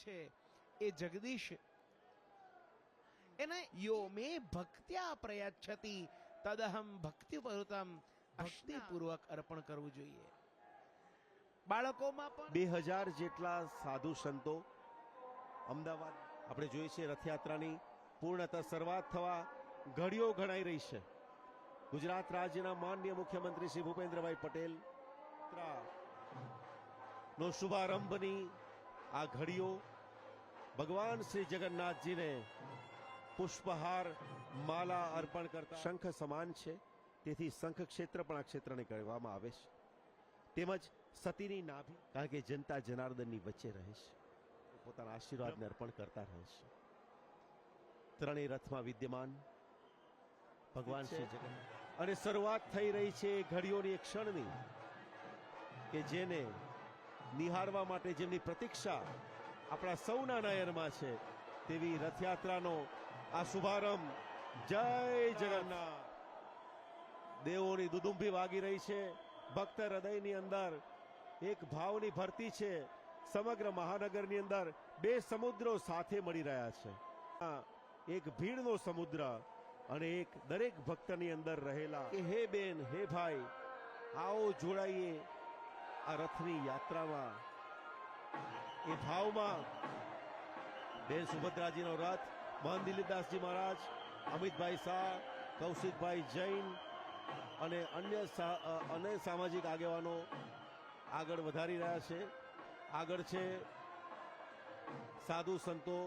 છે એ જગદીશ એને યો મે ભક્ત્યા પ્રયચ્છતિ તદહમ ભક્તિપૂર્વકમ ભક્તિપૂર્વક અર્પણ કરવું જોઈએ. બાળકોમાં પણ 2000 જેટલા સાધુ સંતો અમદાવાદ આપણે જોઈએ છીએ રથયાત્રાની પૂર્ણતઃ શરૂઆત થવા ઘડીઓ ગણાઈ રહી છે. ગુજરાત રાજ્યના માનનીય મુખ્યમંત્રી શ્રી ભૂપેન્દ્રભાઈ પટેલ નો શુભારંભની આ ઘડીઓ ભગવાન શ્રી જગન્નાથજીને પુષ્પહાર માલા અર્પણ કરતા શંખ સમાન છે, તેથી શંખ ક્ષેત્ર પણ આ ક્ષેત્રને કહેવામાં આવે છે. તેમજ સતીની નાભી, કારણ કે જનતા જનાર્દનની વચ્ચે રહે છે, પોતાના આશીર્વાદને અર્પણ કરતા રહે છે. ત્રણેય રથમાં વિદ્યમાન ભગવાન શ્રી જગન્નાથ અને શરૂઆત થઈ રહી છે ઘડીઓની એક ક્ષણની કે જેને નિહાળવા માટે જેમની પ્રતીક્ષા આપણા સૌના નયનમાં છે તેવી રથયાત્રાનો આ શુભારંભ. જય જગન્નાથ. દેવોની દુદુંભી વાગી રહી છે. ભક્ત હૃદયની અંદર એક ભાવની ભરતી છે. સમગ્ર મહાનગરની અંદર બે સમુદ્રો સાથે મળી રહ્યા છે. એક ભીડનો સમુદ્ર અને એક દરેક ભક્તની અંદર રહેલા કે હે બેન, હે ભાઈ, આવો જોડાઈએ આ રથની યાત્રામાં. એ ભાવમાં બેન સુભદ્રાજીનો રથ મહંત દિલીપદાસજી મહારાજ, અમિતભાઈ શાહ, કૌશિકભાઈ જૈન અને અન્ય સામાજિક આગેવાનો આગળ વધારી રહ્યા છે. આગળ છે સાધુ સંતો,